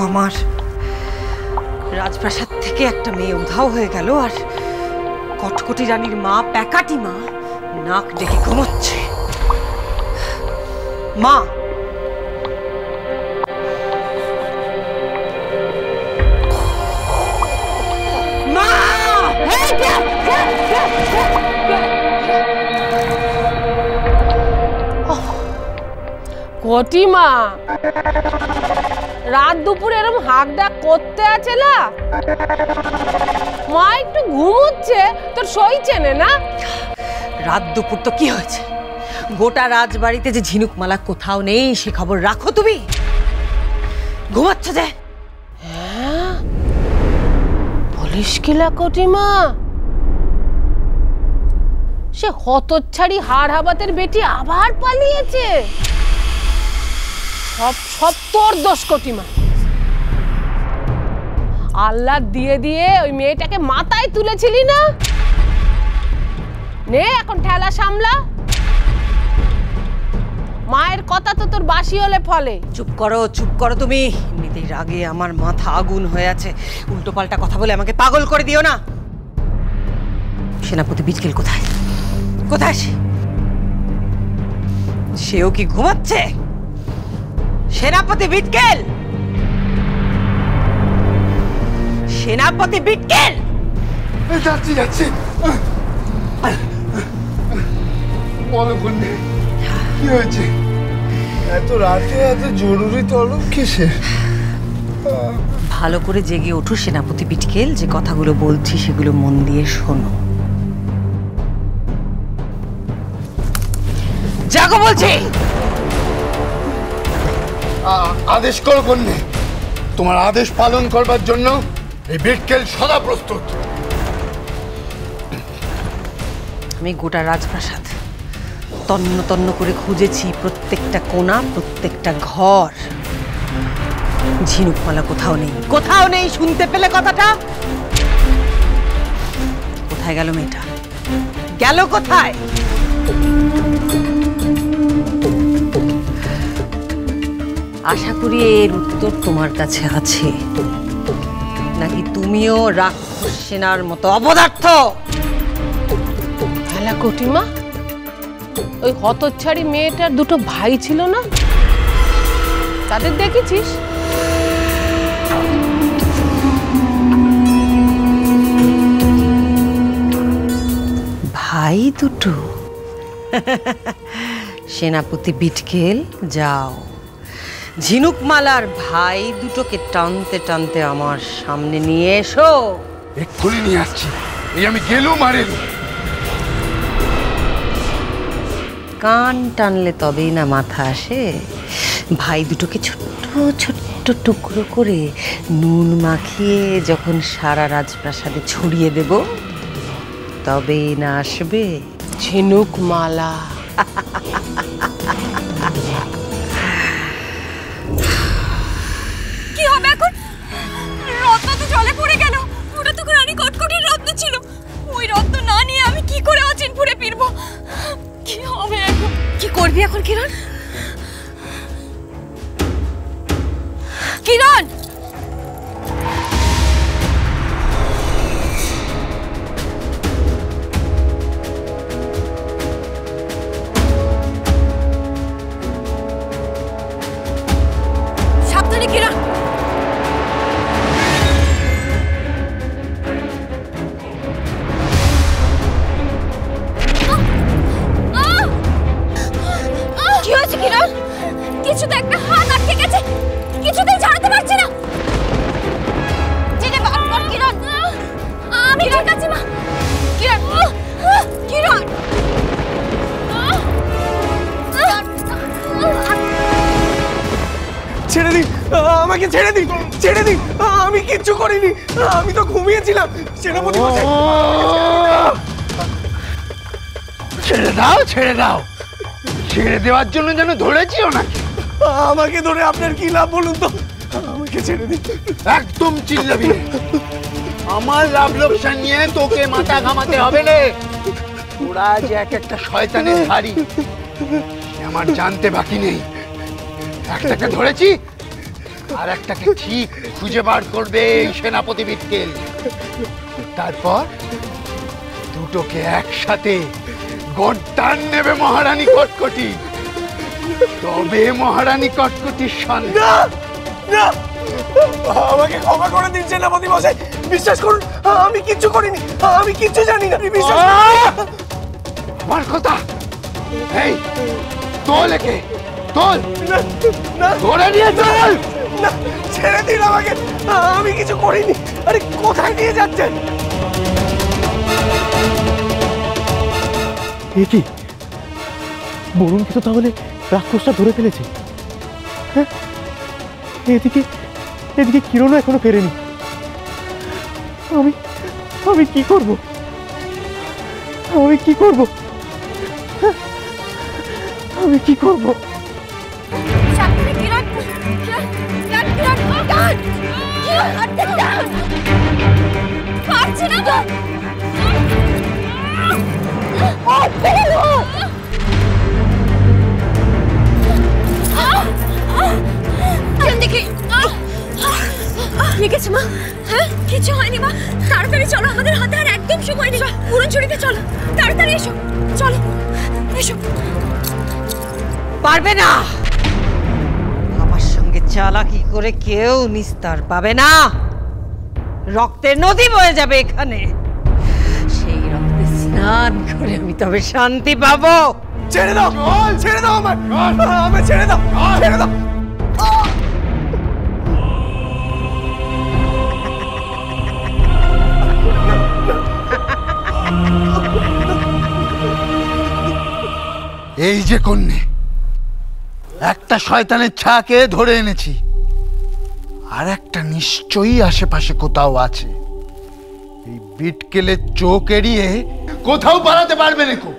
আমার, রাজপ্রাসাদ থেকে একটা মেয়ে উধাও হয়ে গেল, আর কটকটি রানীর মা, প্যাকাটি মা, নাক ডেকে ঘুমোচ্ছে। মা, কটিমা, রাত দুপুরে এরকম হাঁক ডাক করতে আছে না? মা একটু ঘুমোচ্ছে, তোর সইছে না? রাত দুপুর তো কি হয়েছে? গোটা রাজবাড়িতে যে ঝিনুকমালা কোথাও নেই সে খবর রাখো তুমি। ঘুমাচ্ছ যে? হ্যাঁ, বলিস কিলা কটিমা, সে হতচ্ছাড়ি হাড় হাবাতের বেটি আবার পালিয়েছে। সব সব তোর দোষ কটিমা। আল্লাহ দিয়ে দিয়ে ওই মেয়েটাকে মাথায় তুলেছিলি না? নে এখন ঠেলা সামলা। মায়ের কথা তো তোর বাসি হলে ফলে। চুপ করো তুমি। এমনিতেই রাগে আমার মাথা আগুন হয়ে আছে, উল্টো পাল্টা কথা বলে আমাকে পাগল করে দিও না। সেনাপতি বিটকেল কোথায়? কোথায় সেও কি ঘুমাচ্ছে? সেনাপতি বিটকেল, সেনাপতি বিটকেল। যাচ্ছি। বলো কন্যা, কি হয়েছে? এত রাতে এত জরুরি তলব কিসের? ভালো করে জেগে ওঠো সেনাপতি বিটকেল, যে কথাগুলো বলছি সেগুলো মন দিয়ে শোনো। জাগো বলছি। আদেশ করো কন্যা, তোমার আদেশ পালন করবার জন্য এই বিটকেল সদা প্রস্তুত। আমি গোটা রাজপ্রাসাদ তন্ন তন্ন করে খুঁজেছি, প্রত্যেকটা কোণা, প্রত্যেকটা ঘর। ঝিনুকমালা কোথাও নেই। শুনতে পেলে কথাটা? কোথায় গেল মেয়েটা? গেল কোথায়? আশা করি এর উত্তর তোমার কাছে আছে, নাকি তুমিও রাক্ষস সেনার মতো অপদার্থ? হেলা কটিমা, ওই হতচ্ছাড়ি মেয়েটার দুটো ভাই ছিল না? তাদের দেখেছিস? ভাই দুটো? সেনাপতি বিটকেল, যাও ঝিনুকমালার ভাই দুটোকে টানতে টানতে আমার সামনে নিয়ে এসো। এক্ষুনি নিয়ে আসছি। এই আমি গেলুম আর এলুম। কান টানলে তবেই না মাথা আসে। ভাই দুটোকে ছোট্ট ছোট্ট টুকরো করে নুন মাখিয়ে যখন সারা রাজপ্রাসাদে ছড়িয়ে দেব, তবেই না আসবে ঝিনুকমালা। কি হবে এখন? রত্ন তো জলে পড়ে গেল। ওটা তো রানী কটকটির রত্ন ছিল। ওই রত্ন না নিয়ে আমি কি করে অচিনপুরে ফিরবো? কি হবে এখন? কি করবি এখন কিরণ? কিরণ, সাবধানে কিরণ। কি হয়েছে কিরণ? কিছুতে একটা হাত আটকে গেছে, কিছুতেই ছাড়াতে পারছি না। কিরণ, আমি ঠিক আছি মা। কিরণ, কিরণ, ছেড়ে দিন আমাকে, ছেড়ে দিন। আমি কিচ্ছু করিনি, আমি তো ঘুমিয়েছিলাম। সেনাপতি মশাই, ছেড়ে দাও। ছেড়ে দেওয়ার জন্য যেন ধরেছিও নাকি? আমাকে ধরে আপনার কি লাভ বলুন তো? আমাকে ছেড়ে দিন। একদম চিল্লাবি না। আমার লাভ লোকসান নিয়ে তোকে মাথা ঘামাতে হবে না। ওরা যে একটা শয়তানের ধাড়ি, আমার জানতে বাকি নেই। একটাকে ধরেছি, আর একটাকে ঠিক খুঁজে বার করবে এই সেনাপতি বিটকেল। তারপর দুটোকে একসাথে গর্দান নেবে মহারানী কটকটি। তবে মহারানী কটকটির সন্তান। না, আমাকে ক্ষমা করে দিন সেনাপতি মশাই, বিশ্বাস করুন আমি কিচ্ছু করিনি, আমি কিচ্ছু জানি না। আমার কথা এই তোল, একে তোল, ধরে নিয়ে চল। না, ছেড়ে দিন আমাকে, আমি কিছু করিনি। আরে কোথায় নিয়ে যাচ্ছেন? এ কি বরুণকে তো তাহলে রাক্ষসটা ধরে ফেলেছে। হ্যাঁ, এদিকে কিরণও এখনো ফেরেনি। আমি কি করব? আমি কি করব? আমি কি করব? ঠিক আছে মা, হ্যাঁ কিছু হয়নি মা। তাড়াতাড়ি চলো, আমাদের হাতে আর একদম সময় নেই। পুরনঝড়িতে চলো, তাড়াতাড়ি এসো, চলো এসো। পারবে না, আমার সঙ্গে চালাকি করে কেউ নিস্তার পাবে না। রক্তের নদী বয়ে যাবে এখানে, সেই রক্তে স্নান করে আমি তবে শান্তি পাবো। ছেড়ে দাও, ছেড়ে দাও আমায় ছেড়ে দাও, ছেড়ে দাও। এই যে কন্যে, একটা শয়তানের ছাকে ধরে এনেছি, আর একটা নিশ্চয়ই আশেপাশে কোথাও আছে। এই বিটকেলের চোখ এড়িয়ে কোথাও পালাতে পারবে না কো।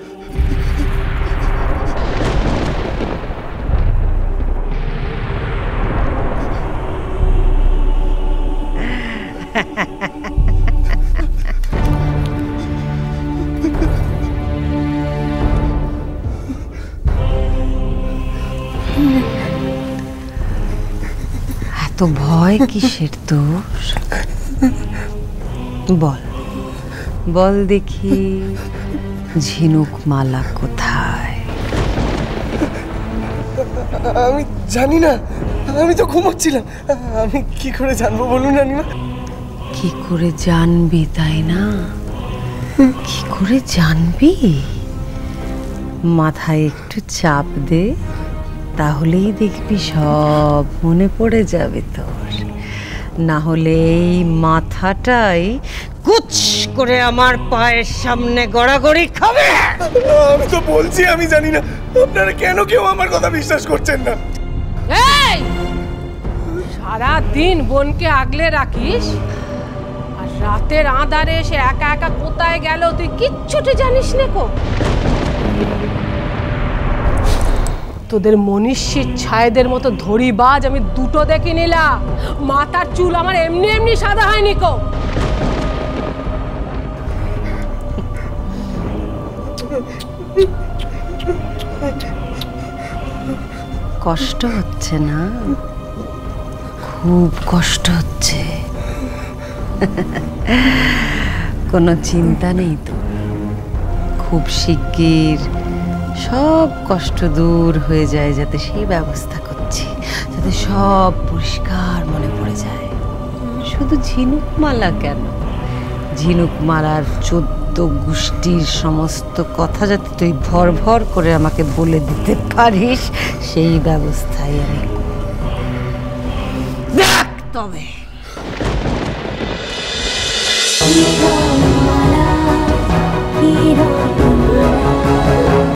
এত ভয় কিসের তোর? বল বল দেখি, ঝিনুক মালা কোথায়? আমি জানি না, আমি তো ঘুমোচ্ছিলাম। আমি কি করে জানবো বলুন রানীমা? কি করে জানবি তাই না? কি করে জানবি? মাথায় একটু চাপ দে, তাহলেই দেখবি সব মনে পড়ে যাবে তোর। না হলে এই মাথাটাই কুচ করে আমার পায়ের সামনে গড়াগড়ি খাবে। আমি তো বলছি আমি জানি না, আপনারা কেন কেউ আমার কথা বিশ্বাস করছেন না? এই সারা দিন বোনকে আগলে রাখিস, আর রাতের আঁধারে এসে একা একা কোথায় গেল তুই কিচ্ছুটি জানিস না কো। তোদের মনীষীর ছায়েদের মতো ধরিবাজ আমি দুটো দেখে নিলাম। মাথার চুল আমার এমনি এমনি সাদা হয়নি কো। কষ্ট হচ্ছে না? খুব কষ্ট হচ্ছে। কোনো চিন্তা নেই তো, খুব শিগগির সব কষ্ট দূর হয়ে যায়, যাতে সেই ব্যবস্থা করছি, যাতে সব পরিষ্কার মনে পড়ে যায়। শুধু ঝিনুকমালা কেন, ঝিনুকমালার 14 গোষ্ঠীর সমস্ত কথা যাতে তুই ভর ভর করে আমাকে বলে দিতে পারিস, সেই ব্যবস্থাই আমি দেখ। তবে